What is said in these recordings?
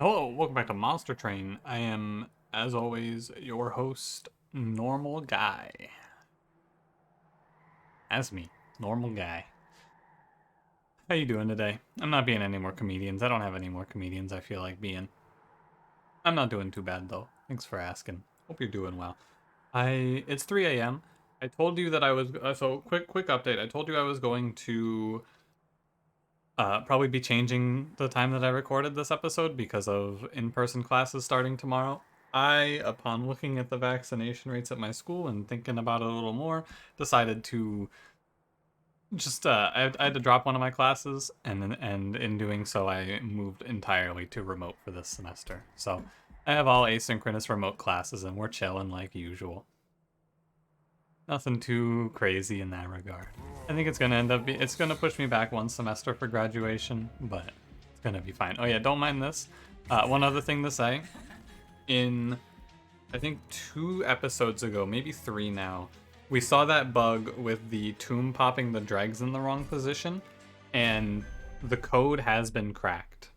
Hello, welcome back to Monster Train. I am, as always, your host, Normal Guy. That's me, Normal Guy. How you doing today? I'm not being any more comedians. I don't have any more comedians I feel like being. I'm not doing too bad though. Thanks for asking. Hope you're doing well. It's 3 a.m. I told you that I was so quick update. I told you I was going to probably be changing the time that I recorded this episode because of in-person classes starting tomorrow. Upon looking at the vaccination rates at my school and thinking about it a little more, decided to I had to drop one of my classes, and in doing so, I moved entirely to remote for this semester. So I have all asynchronous remote classes, and we're chilling like usual. Nothing too crazy in that regard. I think it's gonna it's gonna push me back one semester for graduation, but it's gonna be fine. Oh yeah, don't mind this. One other thing to say. I think 2 episodes ago, maybe 3 now, we saw that bug with the tomb popping the dregs in the wrong position, and the code has been cracked.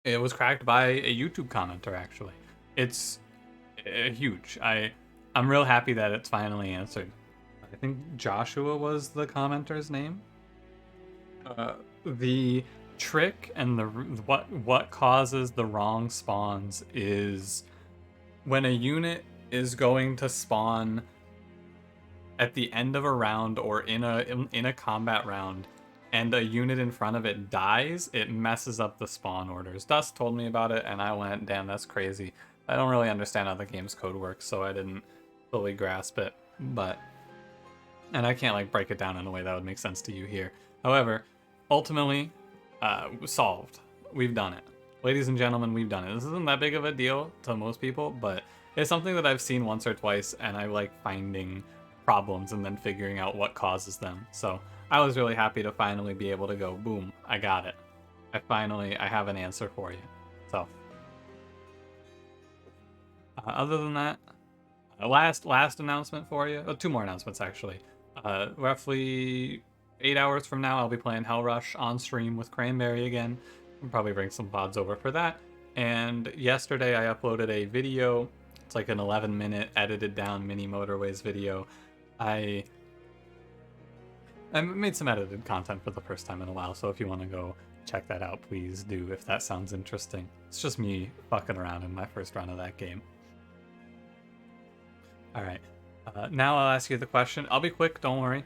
It was cracked by a YouTube commenter, actually. It's huge. I'm real happy that it's finally answered. I think Joshua was the commenter's name. The trick and what causes the wrong spawns is when a unit is going to spawn at the end of a round or in a combat round and a unit in front of it dies, it messes up the spawn orders. Dust told me about it and I went, damn, that's crazy. I don't really understand how the game's code works, so I didn't fully grasp it, and I can't like break it down in a way that would make sense to you here. However, ultimately, solved. We've done it. Ladies and gentlemen, we've done it. This isn't that big of a deal to most people, but it's something that I've seen once or twice, and I like finding problems and then figuring out what causes them. So I was really happy to finally be able to go, boom, I got it. I have an answer for you. So, other than that, last announcement for you. Oh, 2 more announcements actually. Roughly 8 hours from now, I'll be playing Hell Rush on stream with Cranberry again. I'll probably bring some VODs over for that. And yesterday I uploaded a video. It's like an 11-minute edited down mini motorways video. I made some edited content for the first time in a while, so if you want to go check that out, please do if that sounds interesting. It's just me fucking around in my first run of that game. All right. Now I'll ask you the question. I'll be quick, don't worry.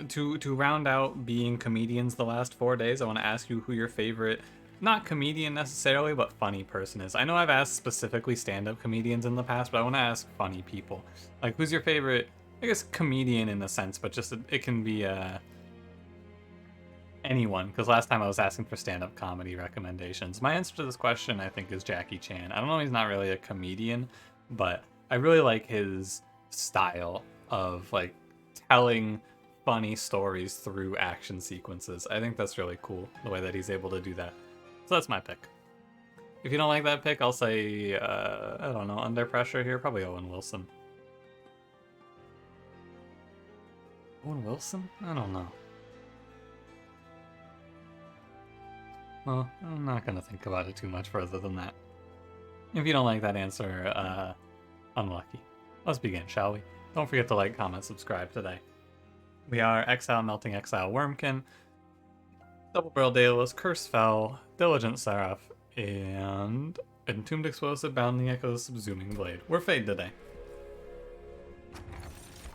To round out being comedians the last 4 days, I want to ask you who your favorite, not comedian necessarily, but funny person is. I know I've asked specifically stand-up comedians in the past, but I want to ask funny people. Like, who's your favorite, I guess, comedian in a sense, but just it can be anyone, because last time I was asking for stand-up comedy recommendations. My answer to this question, I think, is Jackie Chan. I don't know, he's not really a comedian, but I really like his style of like telling funny stories through action sequences. I think that's really cool, the way that he's able to do that. So that's my pick. If you don't like that pick, I'll say, I don't know, under pressure here, probably Owen Wilson. Owen Wilson? I don't know. Well, I'm not gonna think about it too much further than that. If you don't like that answer, unlucky. Let's begin, shall we? Don't forget to like, comment, subscribe today. We are Exile, Melting Exile, Wurmkin, Double Barrel Daedalus, Curse Fell, Diligent Seraph, and Entombed Explosive, Bounding Echoes, Subsuming Blade. We're Fade today.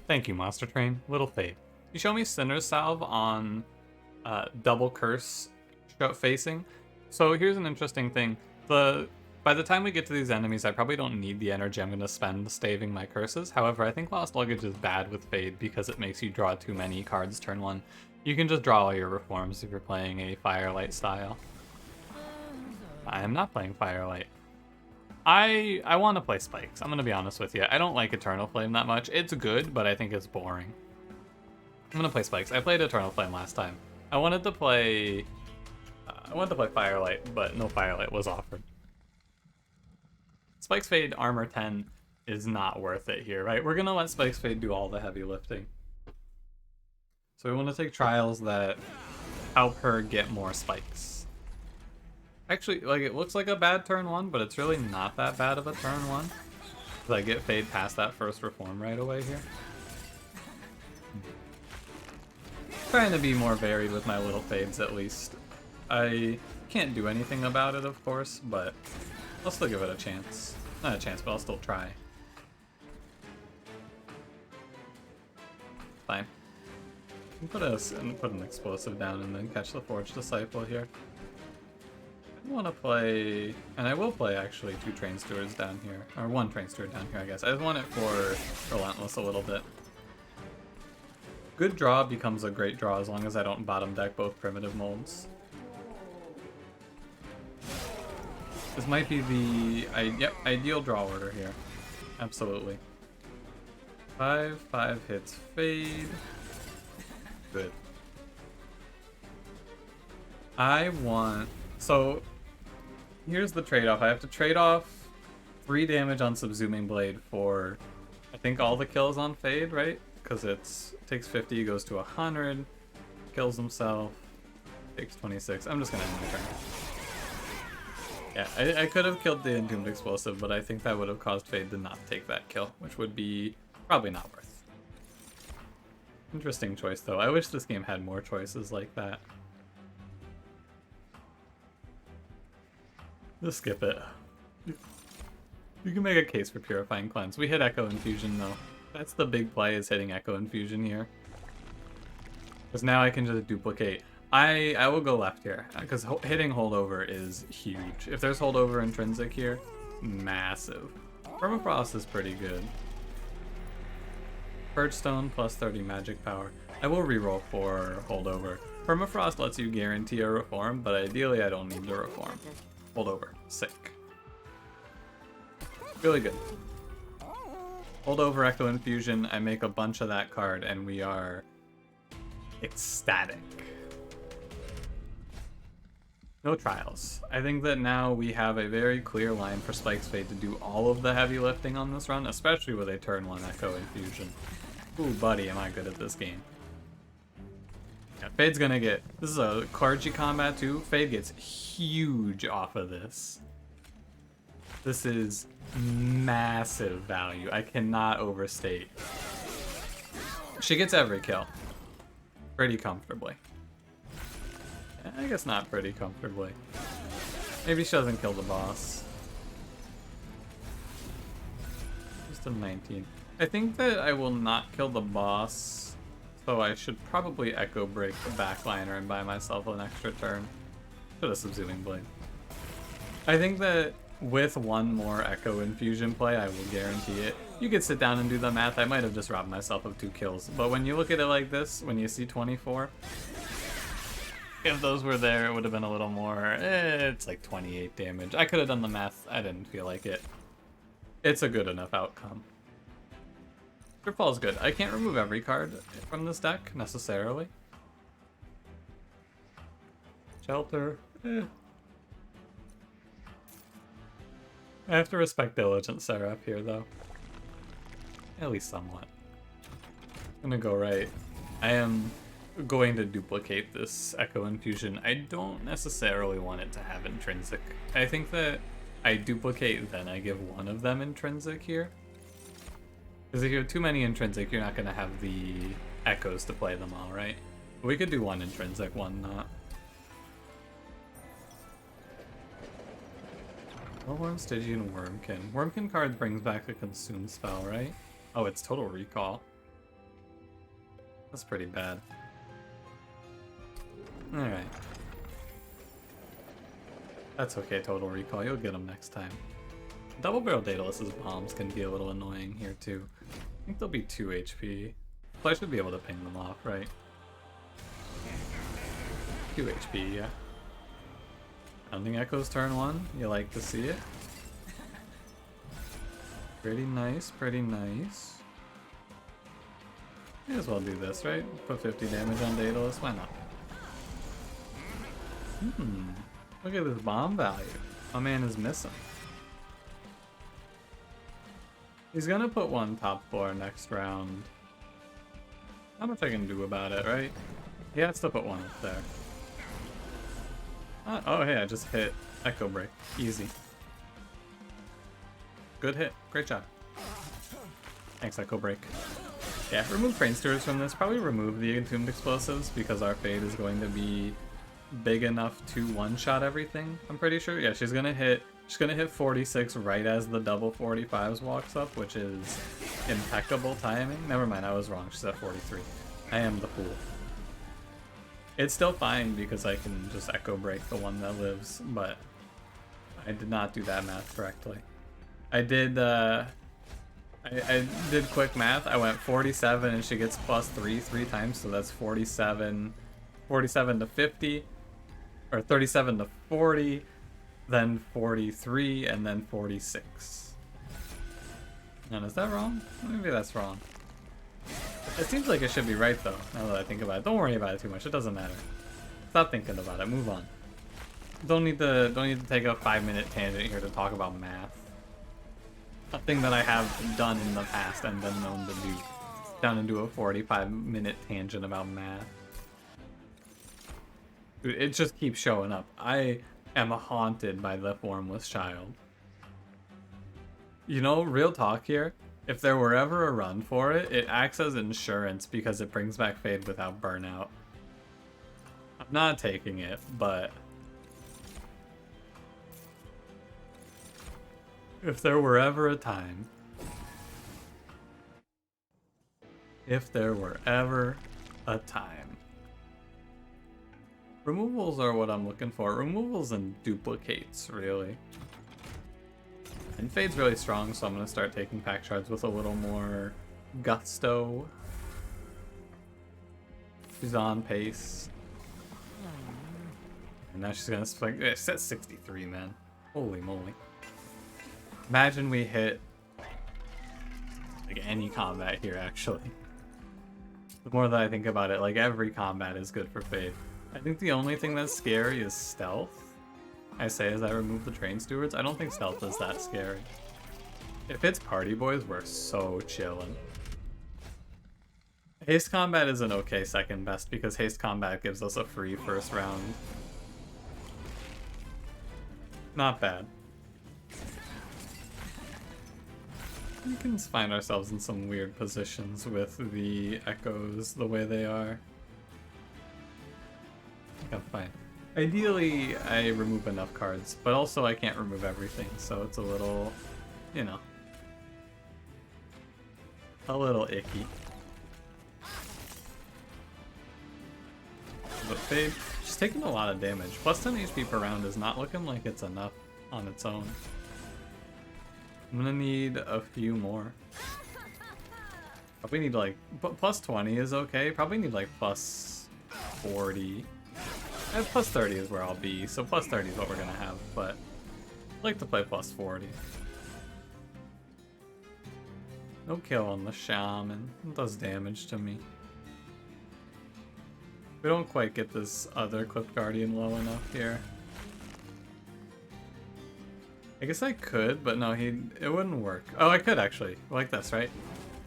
Thank you, Monster Train. Little Fade. You show me Sinner's Salve on double curse facing. So here's an interesting thing. By the time we get to these enemies, I probably don't need the energy I'm going to spend staving my curses. However, I think Lost Luggage is bad with Fade because it makes you draw too many cards turn 1. You can just draw all your reforms if you're playing a Firelight style. I am not playing Firelight. I want to play Spikes, I'm going to be honest with you. I don't like Eternal Flame that much. It's good, but I think it's boring. I'm going to play Spikes. I played Eternal Flame last time. I wanted to play Firelight, but no Firelight was offered. Spikes Fade armor 10 is not worth it here, right? We're gonna let Spikes Fade do all the heavy lifting. So we want to take trials that help her get more spikes. Actually, like, it looks like a bad turn 1, but it's really not that bad of a turn 1. Because I get Fade past that first Reform right away here. Trying to be more varied with my little Fades, at least. I can't do anything about it, of course, but I'll still give it a chance. Not a chance, but I'll still try. Fine. Put an explosive down and then catch the Forged Disciple here. I want to play, and I will play actually 2 Train Stewards down here, or 1 Train Steward down here, I guess. I just want it for Relentless a little bit. Good draw becomes a great draw as long as I don't bottom deck both primitive molds. This might be the ideal draw order here. Absolutely. 5 hits Fade. Good. So here's the trade-off. I have to trade off 3 damage on Subsuming Blade for, I think, all the kills on Fade, right? Because it takes 50, goes to 100, kills himself, takes 26. I'm just gonna end my turn. Yeah, I could have killed the Entombed Explosive, but I think that would have caused Fade to not take that kill, which would be probably not worth. Interesting choice, though. I wish this game had more choices like that. Just skip it. You can make a case for Purifying Cleanse. We hit Echo Infusion, though. That's the big play, is hitting Echo Infusion here. Because now I can just duplicate. I will go left here, because hitting Holdover is huge. If there's Holdover Intrinsic here, massive. Permafrost is pretty good. Purge Stone plus 30 magic power. I will reroll for Holdover. Permafrost lets you guarantee a Reform, but ideally I don't need the Reform. Holdover. Sick. Really good. Holdover Echo Infusion, I make a bunch of that card, and we are ecstatic. No trials. I think that now we have a very clear line for Spike's Fate to do all of the heavy lifting on this run, especially with a turn 1 Echo Infusion. Ooh, buddy, am I good at this game. Yeah, Fade's gonna get... This is a clergy combat too. Fade gets huge off of this. This is massive value. I cannot overstate. She gets every kill. Pretty comfortably. I guess not pretty comfortably. Maybe she doesn't kill the boss. Just a 19. I think that I will not kill the boss, so I should probably Echo Break the backliner and buy myself an extra turn. Should have Subsuming Blade. I think that with 1 more Echo Infusion play, I will guarantee it. You could sit down and do the math. I might have just robbed myself of 2 kills, but when you look at it like this, when you see 24, if those were there, it would have been a little more. It's like 28 damage. I could have done the math. I didn't feel like it. It's a good enough outcome. Tripfall's good. I can't remove every card from this deck, necessarily. Shelter. I have to respect Diligent Seraph here, though. At least somewhat. I'm gonna go right. I am going to duplicate this Echo Infusion. I don't necessarily want it to have Intrinsic. I think that I duplicate, then I give 1 of them Intrinsic here. Because if you have too many Intrinsic, you're not going to have the Echoes to play them all, right? We could do 1 Intrinsic, 1 not. Hellworm, Stygian, Wurmkin. Wurmkin card brings back a Consume spell, right? Oh, it's Total Recall. That's pretty bad. Alright. That's okay, Total Recall. You'll get them next time. Double Barrel Daedalus' bombs can be a little annoying here, too. I think they'll be 2 HP. So I should be able to ping them off, right? 2 HP, yeah. Hunting Echoes turn 1. You like to see it. Pretty nice, pretty nice. May as well do this, right? Put 50 damage on Daedalus, why not? Look at this bomb value. My man is missing. He's gonna put 1 top 4 next round. Not much I can do about it, right? He has to put 1 up there. Oh, hey, I just hit Echo Break. Easy. Good hit. Great job. Thanks, Echo Break. Yeah, remove Train Stewards from this. Probably remove the Entombed Explosives because our Fade is going to be big enough to one-shot everything, I'm pretty sure. Yeah, she's gonna hit 46 right as the double 45s walks up, which is impeccable timing. Never mind, I was wrong. She's at 43. I am the fool. It's still fine because I can just Echo Break the one that lives, but I did not do that math correctly. I did I did quick math. I went 47 and she gets +3 three times, so that's 47 to 50, or 37 to 40, then 43, and then 46. And is that wrong? Maybe that's wrong. It seems like it should be right though, now that I think about it. Don't worry about it too much, it doesn't matter. Stop thinking about it, move on. Don't need to take a 5-minute tangent here to talk about math. A thing that I have done in the past and been known to do. Down into a 45-minute tangent about math. Dude, it just keeps showing up. I am haunted by the Formless child. You know, real talk here. If there were ever a run for it, it acts as insurance because it brings back Fade without burnout. I'm not taking it, but if there were ever a time, removals are what I'm looking for. Removals and duplicates, really. And Fade's really strong, so I'm going to start taking pack shards with a little more gusto. She's on pace. And now she's going to spike. It's at 63, man. Holy moly. Imagine we hit like any combat here, actually. The more that I think about it, like every combat is good for Fade. I think the only thing that's scary is stealth. I say as I remove the Train Stewards, I don't think stealth is that scary. If it's Party Boys, we're so chillin'. Haste Combat is an okay second best because Haste Combat gives us a free first round. Not bad. We can find ourselves in some weird positions with the echoes the way they are. I think I'm fine. Ideally, I remove enough cards, but also I can't remove everything, so it's a little, you know, a little icky. But Fade, she's taking a lot of damage. Plus 10 HP per round is not looking like it's enough on its own. I'm gonna need a few more. Probably need like, plus 20 is okay. Probably need like plus 40. Plus 30 is where I'll be, so plus 30 is what we're gonna have, but I'd like to play plus 40. No kill on the shaman. It does damage to me. We don't quite get this other Clipped Guardian low enough here. I guess I could, but no, it wouldn't work. Oh, I could actually. Like this, right?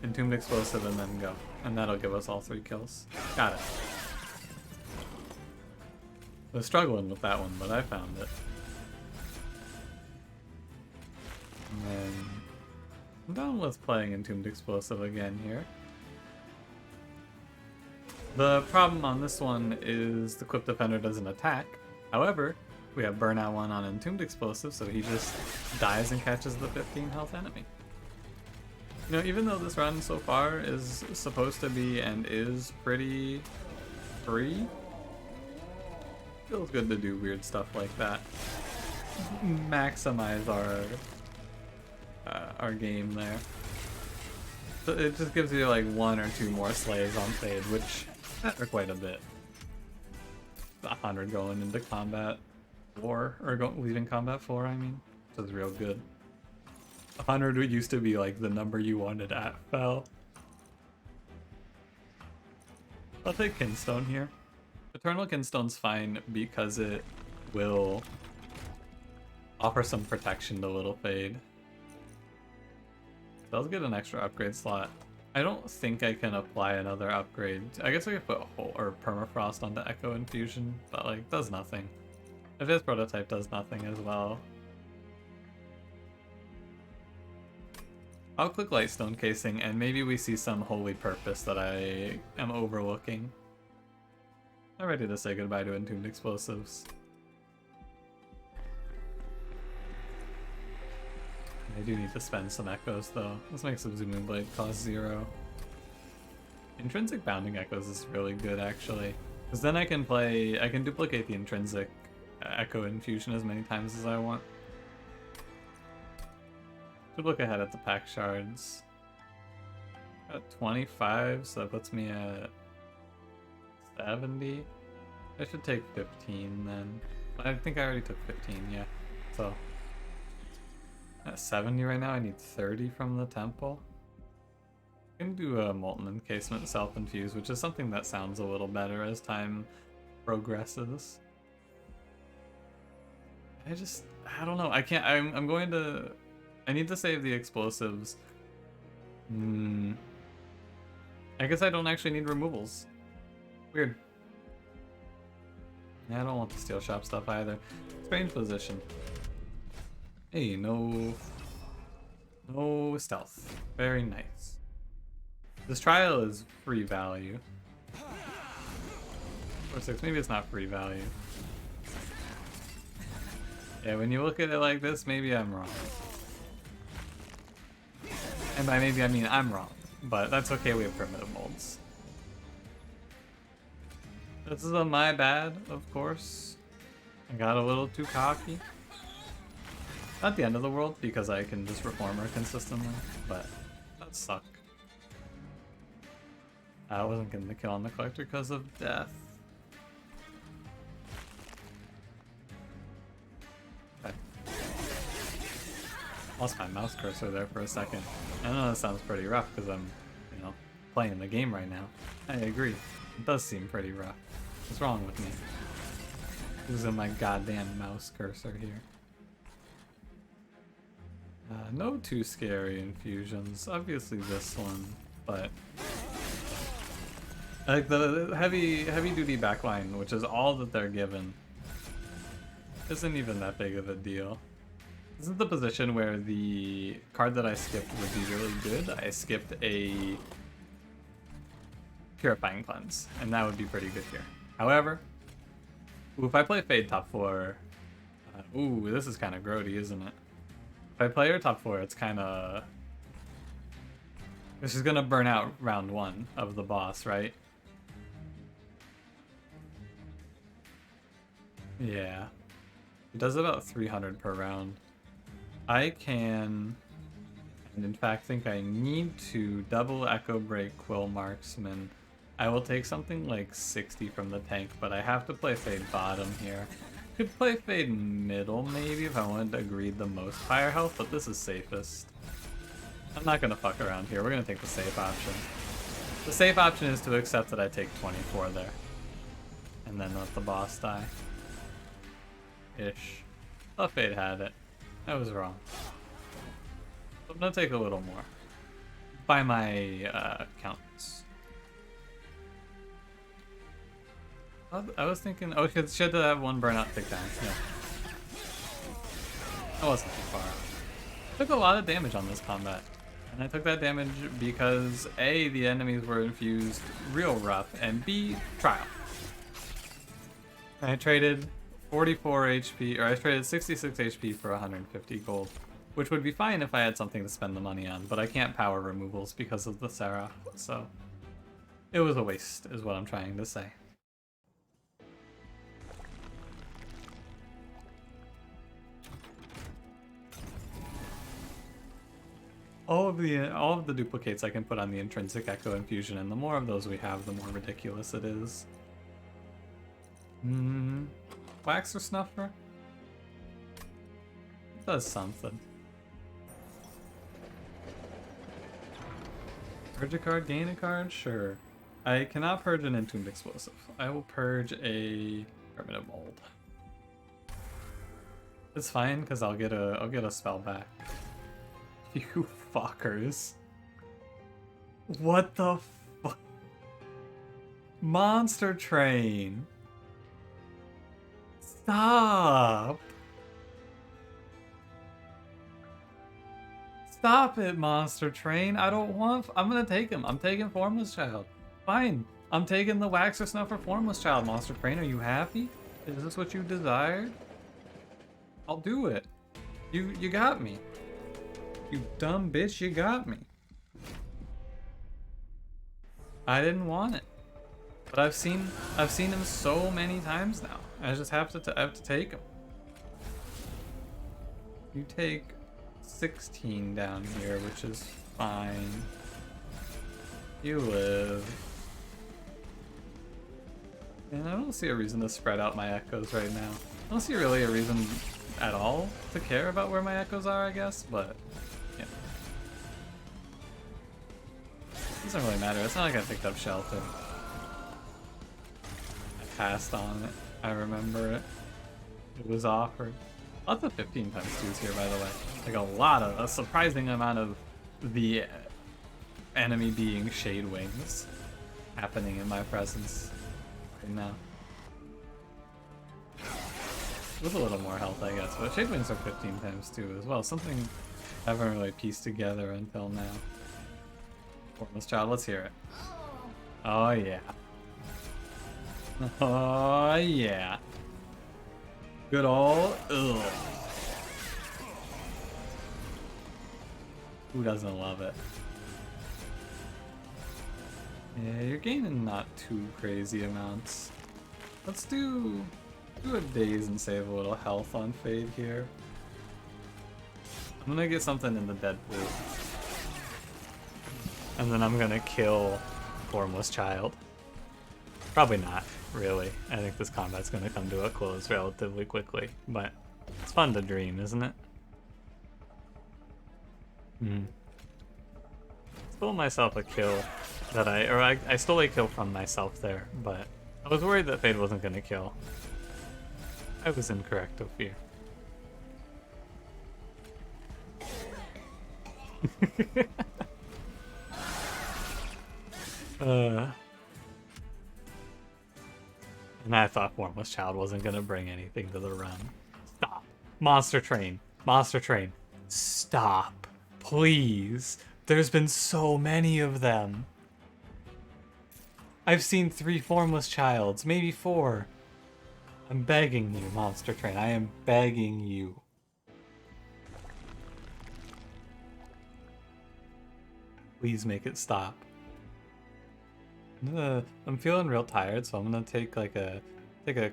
Entombed Explosive and then go. And that'll give us all 3 kills. Got it. I was struggling with that one, but I found it. And then I'm done with playing Entombed Explosive again here. The problem on this one is the Quick Defender doesn't attack. However, we have Burnout 1 on Entombed Explosive, so he just dies and catches the 15 health enemy. You know, even though this run so far is supposed to be and is pretty free, feels good to do weird stuff like that. Maximize our game there. So it just gives you like 1 or 2 more slays on Fade, which matter quite a bit. 100 going into combat 4, or leaving combat 4, I mean, which is real good. 100 used to be like the number you wanted at Fel. I'll take Kinstone here. Eternal Kinstone's fine because it will offer some protection to Little Fade. Does get an extra upgrade slot. I don't think I can apply another upgrade. I guess I could put or Permafrost onto Echo Infusion, but like does nothing. If his prototype does nothing as well. I'll click Lightstone Casing, and maybe we see some holy purpose that I am overlooking. I'm ready to say goodbye to Entombed Explosives. I do need to spend some echoes though. This makes Subzoomin Blade cost 0. Intrinsic Bounding Echoes is really good actually. Because then I can duplicate the intrinsic echo infusion as many times as I want. Should look ahead at the pack shards. Got 25, so that puts me at 70. I should take 15 then. I think I already took 15, yeah. So at 70 right now, I need 30 from the temple. I can do a Molten Encasement Self-Infuse, which is something that sounds a little better as time progresses. I don't know. I can't. I'm going to. I need to save the explosives. I guess I don't actually need removals. Weird. Yeah, I don't want the steel shop stuff either. Strange position. Hey, no stealth. Very nice. This trial is free value. 4-6, maybe it's not free value. Yeah, when you look at it like this, maybe I'm wrong. And by maybe I mean I'm wrong, but that's okay, we have primitive molds. This is a my bad, of course. I got a little too cocky. Not the end of the world, because I can just reform her consistently, but that suck. I wasn't getting the kill on the collector because of death. Okay. Lost my mouse cursor there for a second. I know that sounds pretty rough because I'm, playing the game right now. I agree. It does seem pretty rough. What's wrong with me? Losing my goddamn mouse cursor here. No too scary infusions. Obviously this one, but like the heavy duty backline, which is all that they're given, isn't even that big of a deal. This is the position where the card that I skipped would be really good. I skipped a Purifying Cleanse, and that would be pretty good here. However, if I play Fade top 4, ooh, this is kind of grody, isn't it? If I play her top 4, it's kind of... This is going to burn out round 1 of the boss, right? Yeah. It does about 300 per round. I can, and in fact think I need to, double Echo Break Quill Marksman. I will take something like 60 from the tank, but I have to play Fade bottom here. Could play Fade middle maybe if I wanted to greed the most fire health, but this is safest. I'm not gonna fuck around here, we're gonna take the safe option. The safe option is to accept that I take 24 there. And then let the boss die. Ish. Thought Fade had it. I was wrong. I'm gonna take a little more. By my counts. I was thinking, oh, she had to have one burnout takedown. Yeah. That wasn't too far. I took a lot of damage on this combat. And I took that damage because A, the enemies were infused real rough, and B, trial. I traded 44 HP, or I traded 66 HP for 150 gold, which would be fine if I had something to spend the money on, but I can't power removals because of the Seraph, so it was a waste, is what I'm trying to say. All of the duplicates I can put on the intrinsic echo infusion, and the more of those we have, the more ridiculous it is. Wax or snuffer? It does something. Purge a card, gain a card? Sure. I cannot purge an Entombed Explosive. I will purge a Primitive Mold. It's fine, because I'll get a spell back. You fuckers. What the fuck? Monster Train. Stop! Stop it, Monster Train. I don't want... I'm gonna take him. I'm taking Formless Child. Fine. I'm taking the Waxer Snuffer Formless Child, Monster Train. Are you happy? Is this what you desired? I'll do it. You got me. You dumb bitch, you got me. I didn't want it. But I've seen him so many times now. I just have to take him. You take 16 down here, which is fine. You live. And I don't see a reason to spread out my echoes right now. I don't see really a reason at all to care about where my echoes are, I guess, but yeah. Doesn't really matter. It's not like I picked up shelter. I passed on it. I remember it. It was offered. Lots of 15 times 2s here, by the way. Like a surprising amount of the enemy being Shade Wings happening in my presence right now. With a little more health, I guess, but Shade Wings are 15 times 2 as well. Something I haven't really pieced together until now. Formless Child, let's hear it. Oh yeah. Oh yeah. Good old ugh. Who doesn't love it? Yeah, you're gaining not too crazy amounts. Let's do a daze and save a little health on Fade here. I'm gonna get something in the dead pool. And then I'm gonna kill Formless Child. Probably not, really. I think this combat's gonna come to a close relatively quickly, but it's fun to dream, isn't it? Stole myself a kill that I stole a kill from myself there, but I was worried that Fade wasn't gonna kill. I was incorrect, Ophir. And I thought Formless Child wasn't gonna bring anything to the run. Stop. Monster Train. Monster Train. Stop. Please. There's been so many of them. I've seen 3 Formless Childs, maybe 4. I'm begging you, Monster Train. I am begging you. Please make it stop. I'm feeling real tired, so I'm gonna take a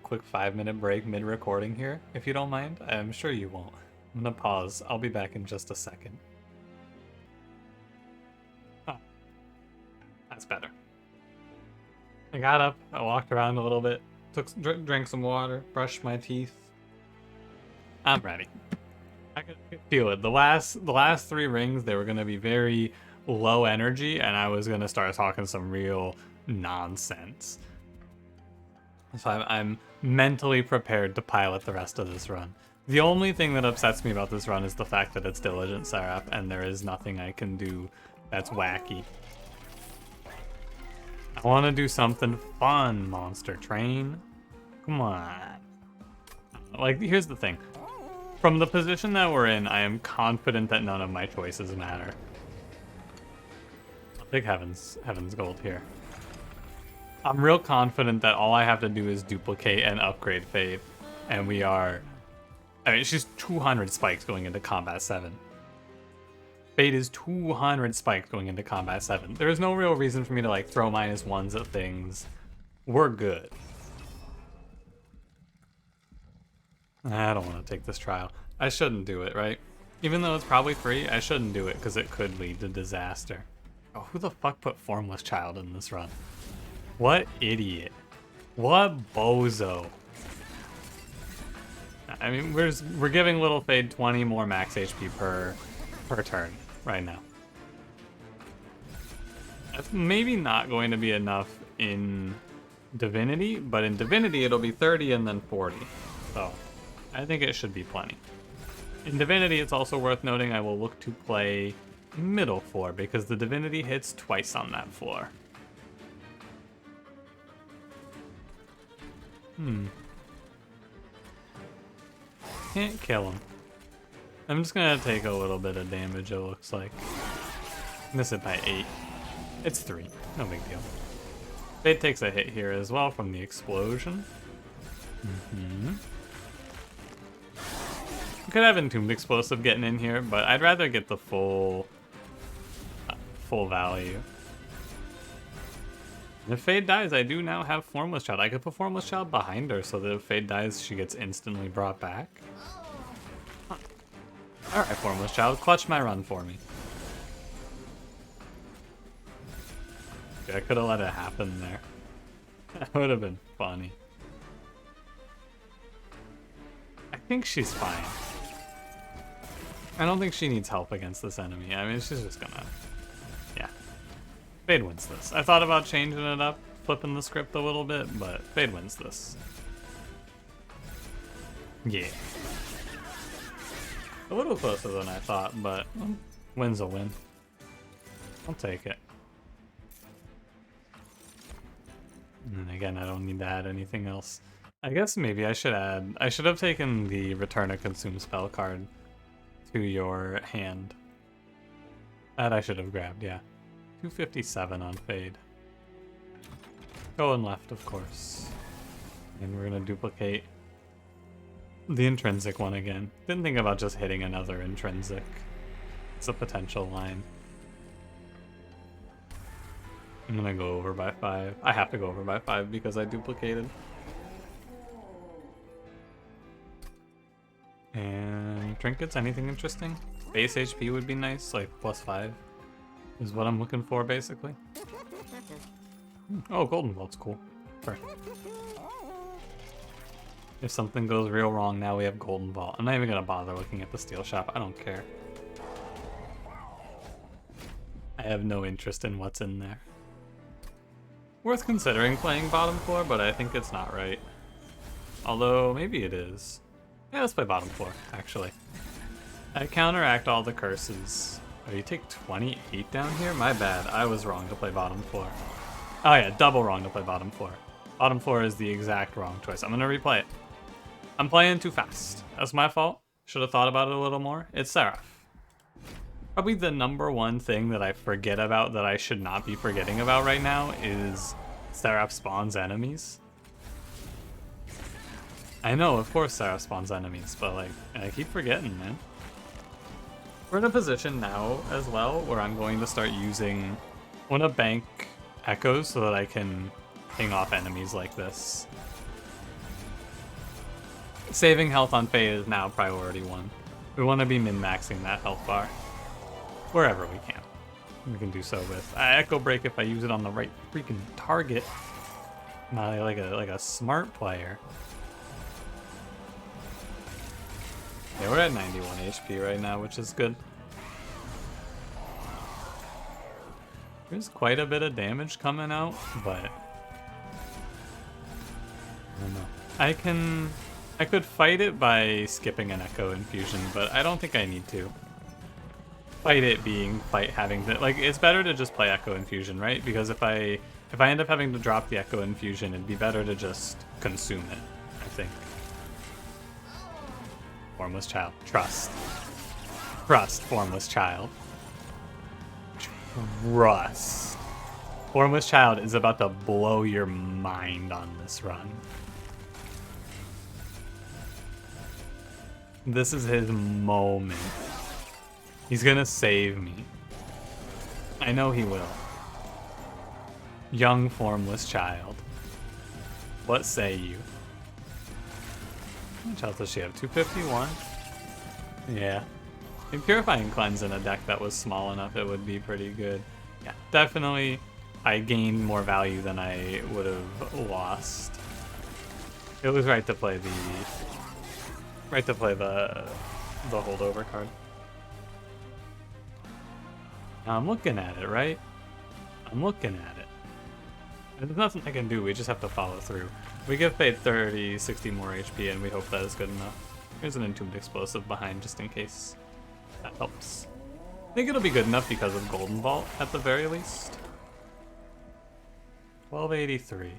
quick 5-minute break mid-recording here, if you don't mind. I'm sure you won't. I'm gonna pause. I'll be back in just a second. Oh, that's better. I got up, I walked around a little bit, drank some water, brushed my teeth. I'm ready. I could feel it. The last 3 rings, they were gonna be very low energy, and I was gonna start talking some real nonsense. So I'm mentally prepared to pilot the rest of this run. The only thing that upsets me about this run is the fact that it's Diligent Seraph, and there is nothing I can do that's wacky. I want to do something fun, Monster Train. Come on. Like, here's the thing. From the position that we're in, I am confident that none of my choices matter. I'll take Heaven's Gold here. I'm real confident that all I have to do is duplicate and upgrade Fade. And we are... I mean, she's 200 spikes going into Combat 7. Fade is 200 spikes going into Combat 7. There is no real reason for me to, like, throw -1s at things. We're good. I don't want to take this trial. I shouldn't do it, right? Even though it's probably free, I shouldn't do it because it could lead to disaster. Oh, who the fuck put Formless Child in this run? What idiot. What bozo. I mean, we're giving Little Fade 20 more max HP per turn right now. That's maybe not going to be enough in Divinity, but in Divinity it'll be 30 and then 40. So I think it should be plenty. In Divinity, it's also worth noting I will look to play middle floor because the Divinity hits twice on that floor. Can't kill him. I'm just gonna take a little bit of damage, it looks like. Miss it by 8. It's 3. No big deal. Fade takes a hit here as well from the explosion. We could have Entombed Explosive getting in here, but I'd rather get the full value. And if Fade dies, I do now have Formless Child. I could put Formless Child behind her so that if Fade dies, she gets instantly brought back. Huh. Alright, Formless Child, clutch my run for me. I could have let it happen there. That would have been funny. I think she's fine. I don't think she needs help against this enemy. I mean, she's just gonna... Yeah. Fade wins this. I thought about changing it up, flipping the script a little bit, but Fade wins this. Yeah. A little closer than I thought, but win's a win. I'll take it. And then again, I don't need to add anything else. I guess maybe I should add... I should have taken the Return a Consume spell card to your hand. That I should have grabbed, yeah. 257 on Fade. Going left, of course. And we're gonna duplicate the intrinsic one again. Didn't think about just hitting another intrinsic. It's a potential line. I'm gonna go over by 5. I have to go over by 5 because I duplicated. And trinkets, anything interesting? Base HP would be nice, like +5 is what I'm looking for basically. Oh, Golden Vault's cool. Sure. If something goes real wrong, now we have Golden Vault. I'm not even gonna bother looking at the steel shop, I don't care. I have no interest in what's in there. Worth considering playing bottom floor, but I think it's not right. Although, maybe it is. Yeah, let's play bottom floor, actually. I counteract all the curses. Oh, you take 28 down here? My bad, I was wrong to play bottom floor. Oh yeah, double wrong to play bottom floor. Bottom floor is the exact wrong choice. I'm gonna replay it. I'm playing too fast. That's my fault. Should have thought about it a little more. It's Seraph. Probably the #1 thing that I forget about that I should not be forgetting about right now is Seraph spawns enemies. I know, of course Seraph spawns enemies, but like, I keep forgetting, man. We're in a position now as well where I'm going to start using... I want to bank echoes so that I can ping off enemies like this. Saving health on Faye is now priority 1. We want to be min-maxing that health bar. Wherever we can. We can do so with Echo Break if I use it on the right freaking target. Not like a smart player. Yeah, we're at 91 HP right now, which is good. There's quite a bit of damage coming out, but I don't know. I could fight it by skipping an Echo Infusion, but I don't think I need to. Fight it being having to, like, it's better to just play Echo Infusion, right? Because if I end up having to drop the Echo Infusion, it'd be better to just consume it, I think. Formless Child. Trust. Trust, Formless Child. Trust. Formless Child is about to blow your mind on this run. This is his moment. He's gonna save me. I know he will. Young Formless Child. What say you? How much health does she have? 251? Yeah. I think Purifying Cleanse in a deck that was small enough, it would be pretty good. Yeah, definitely I gained more value than I would have lost. It was right to play the holdover card. Now I'm looking at it, right? I'm looking at it. There's nothing I can do, we just have to follow through. We give Fade 30, 60 more HP, and we hope that is good enough. Here's an Entombed Explosive behind, just in case. That helps. I think it'll be good enough because of Golden Vault, at the very least. 1283.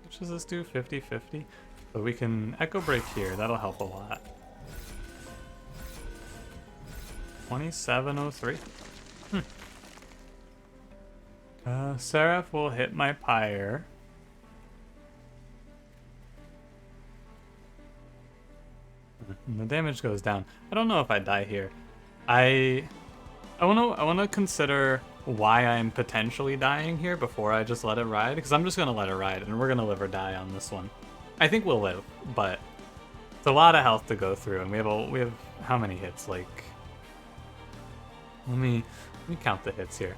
Which does this do? 50-50? So we can Echo Break here. That'll help a lot. 2703. Seraph will hit my Pyre. And the damage goes down. I don't know if I die here. I wanna consider why I'm potentially dying here before I just let it ride, because I'm just gonna let it ride and we're gonna live or die on this one. I think we'll live, but it's a lot of health to go through, and we have how many hits? Like, let me count the hits here.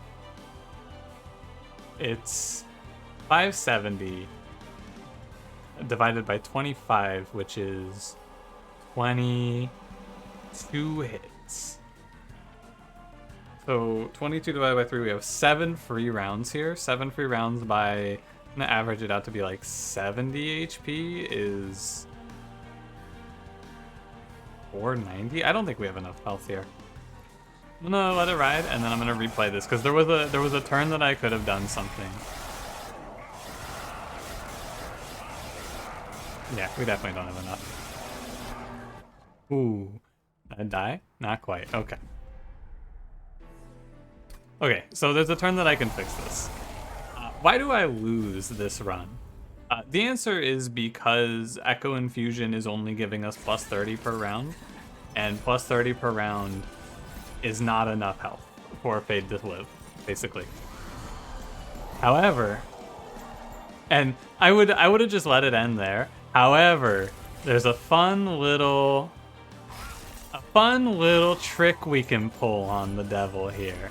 It's 570 divided by 25, which is 22 hits. So 22 divided by 3, we have 7 free rounds here. 7 free rounds by, I'm gonna average it out to be like 70 HP is 490. I don't think we have enough health here. I'm gonna let it ride, and then I'm gonna replay this because there was a turn that I could have done something. Yeah, we definitely don't have enough. Ooh, did I die? Not quite. Okay. Okay, so there's a turn that I can fix this. Why do I lose this run? The answer is because Echo Infusion is only giving us plus 30 per round, and plus 30 per round is not enough health for Fade to live, basically. However, and I would have just let it end there. However, there's a fun little trick we can pull on the devil here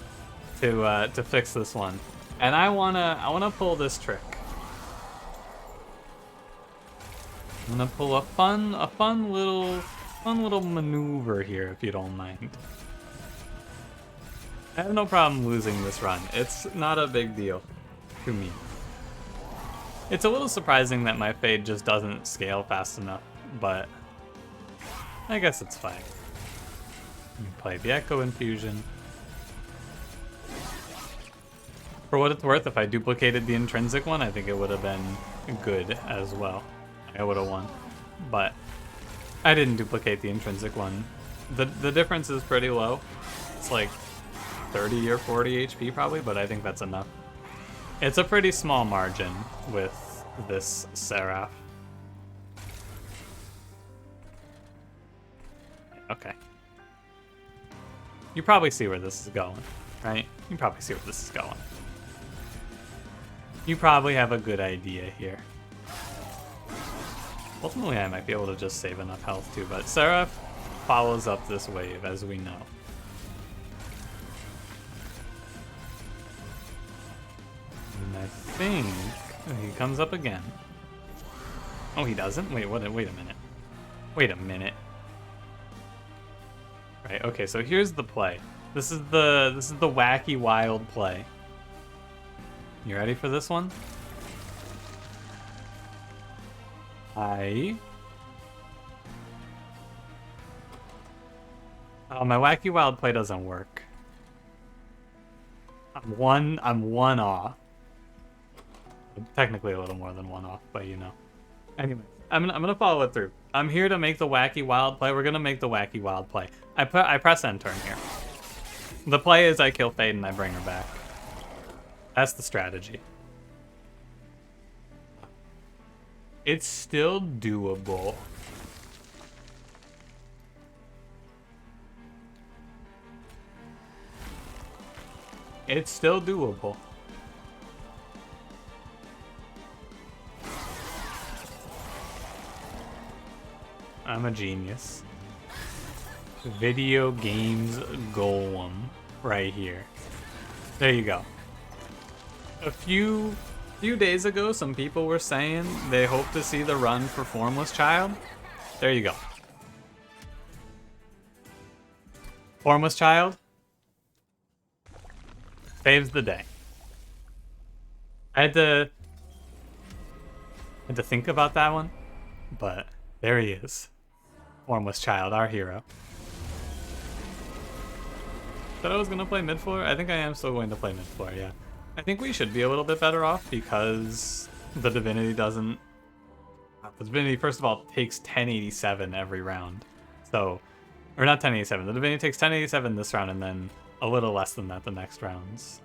to fix this one, and I wanna pull this trick. I'm gonna pull a fun little maneuver here, if you don't mind. I have no problem losing this run. It's not a big deal to me. It's a little surprising that my Fade just doesn't scale fast enough, but I guess it's fine. Play the Echo Infusion. For what it's worth, if I duplicated the intrinsic one, I think it would have been good as well. I would have won, but I didn't duplicate the intrinsic one. The difference is pretty low. It's like 30 or 40 HP probably, but I think that's enough. It's a pretty small margin with this Seraph. Okay. You probably see where this is going, right? You probably see where this is going. You probably have a good idea here. Ultimately, I might be able to just save enough health too, but Seraph follows up this wave, as we know. And I think he comes up again. Oh, he doesn't? Wait a minute. Wait a minute. Right, okay, so here's the play. This is the wacky wild play. You ready for this one? Oh, my wacky wild play doesn't work. I'm one off. Technically a little more than one off, but you know. Anyway, I'm gonna follow it through. I'm here to make the wacky wild play. We're gonna make the wacky wild play. I press end turn here. The play is I kill Fade and I bring her back. That's the strategy. It's still doable. It's still doable. I'm a genius. Video games golem right here. There you go. A few days ago, some people were saying they hope to see the run for Formless Child. There you go. Formless Child saves the day. I had to think about that one, but there he is. Formless Child, our hero. Said I was gonna play mid floor. I think I am still going to play mid floor, yeah. I think we should be a little bit better off because the Divinity doesn't The Divinity, first of all, takes 1087 every round. So, or not 1087. The Divinity takes 1087 this round and then a little less than that the next rounds.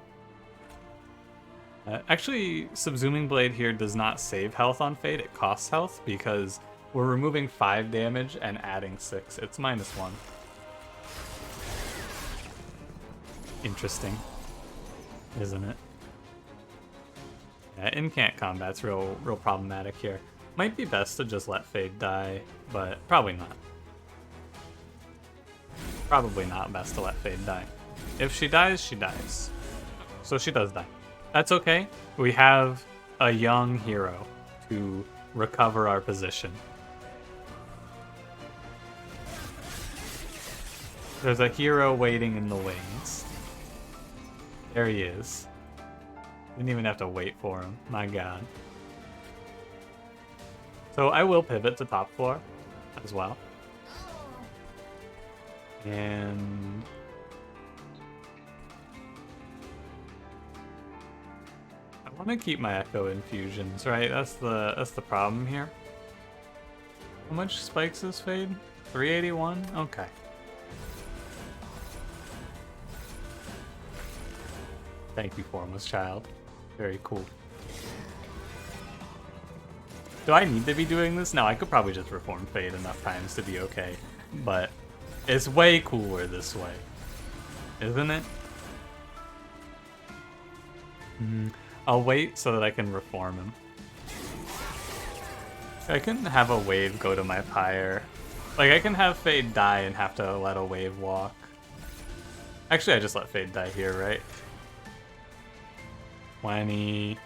Actually, Subsuming Blade here does not save health on Fade. It costs health because we're removing 5 damage and adding 6. It's -1. Interesting, isn't it? Yeah, incant combat's real problematic here. Might be best to just let Fade die, but probably not. Probably not best to let Fade die. If she dies, she dies. So she does die. That's okay. We have a young hero to recover our position. There's a hero waiting in the wings. There he is. Didn't even have to wait for him. My god. So I will pivot to top floor as well. And I want to keep my Echo Infusions, right? That's the problem here. How much spikes is Fade? 381? Okay. Thank you, Formless Child. Very cool. Do I need to be doing this? No, I could probably just Reform Fade enough times to be okay. But it's way cooler this way. Isn't it? I'll wait so that I can Reform him. I can have a wave go to my Pyre. Like, I can have Fade die and have to let a wave walk. Actually, I just let Fade die here, right? 20,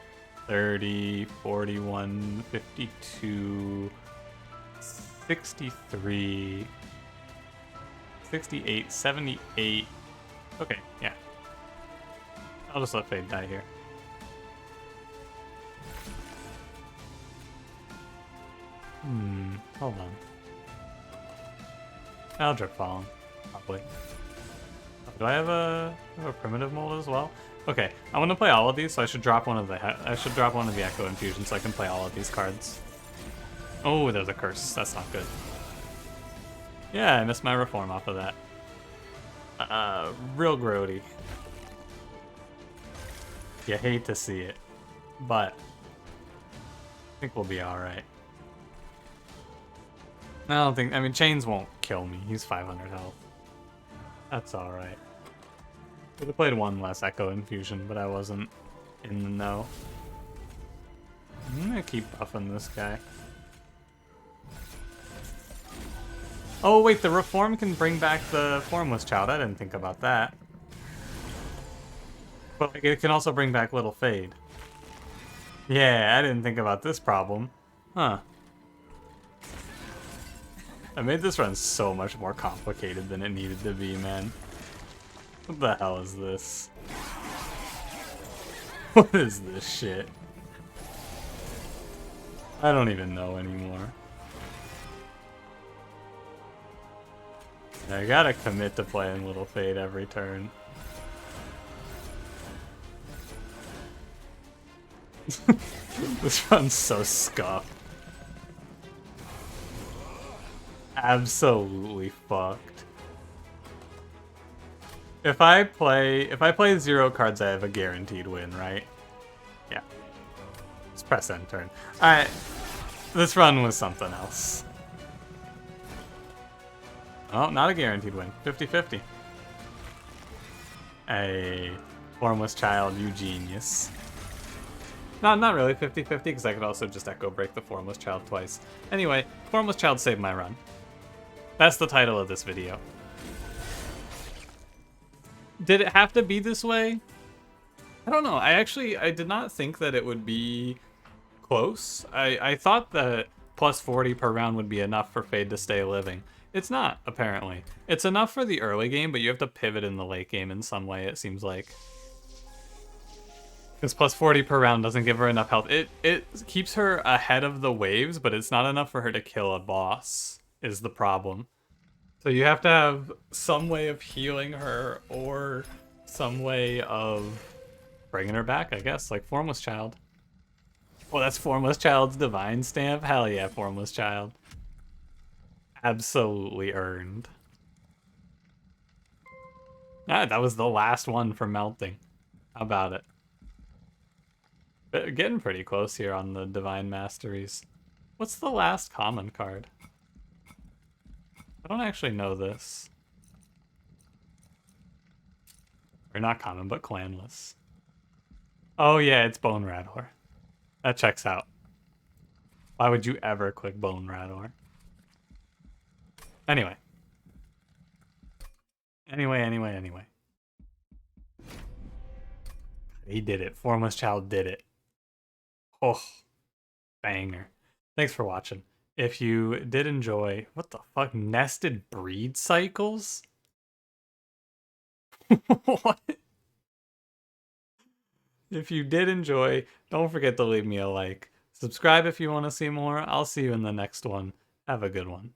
30, 41, 52, 63, 68, 78. Okay, yeah. I'll just let Fade die here. Hold on. I'll Drip Fallen, probably. Do I have a primitive mold as well? Okay, I want to play all of these, so I should drop one of the Echo Infusions so I can play all of these cards. Oh, there's a curse. That's not good. Yeah, I missed my Reform off of that. Real grody. You hate to see it, but I think we'll be alright. I mean, Chains won't kill me. He's 500 health. That's alright. Could have played one less Echo Infusion, but I wasn't in the know. I'm gonna keep buffing this guy. Oh wait, the Reform can bring back the Formless Child. I didn't think about that. But like, it can also bring back Little Fade. Yeah, I didn't think about this problem. Huh. I made this run so much more complicated than it needed to be, man. What the hell is this? What is this shit? I don't even know anymore. I gotta commit to playing Little Fade every turn. This run's so scuffed. Absolutely fucked. If I play 0 cards, I have a guaranteed win, right? Yeah. Just press end turn. Alright. This run was something else. Oh, not a guaranteed win. 50-50. A Formless Child, you genius. No, not really 50-50, because I could also just Echo Break the Formless Child twice. Anyway, Formless Child saved my run. That's the title of this video. Did it have to be this way? I don't know. I did not think that it would be close. I thought that plus 40 per round would be enough for Fade to stay living. It's not, apparently. It's enough for the early game, but you have to pivot in the late game in some way, it seems like. Because plus 40 per round doesn't give her enough health. It keeps her ahead of the waves, but it's not enough for her to kill a boss, is the problem. So you have to have some way of healing her, or some way of bringing her back, I guess, like Formless Child. Oh, that's Formless Child's divine stamp? Hell yeah, Formless Child. Absolutely earned. Ah, that was the last one for melting. How about it? Getting pretty close here on the Divine Masteries. What's the last common card? I don't actually know this. Or not common, but clanless. Oh yeah, it's Bone Rattler. That checks out. Why would you ever click Bone Rattler? Anyway. Anyway. He did it. Formless Child did it. Oh, banger. Thanks for watching. If you did enjoy, what the fuck, Nested Breed Cycles? What? If you did enjoy, don't forget to leave me a like. Subscribe if you want to see more. I'll see you in the next one. Have a good one.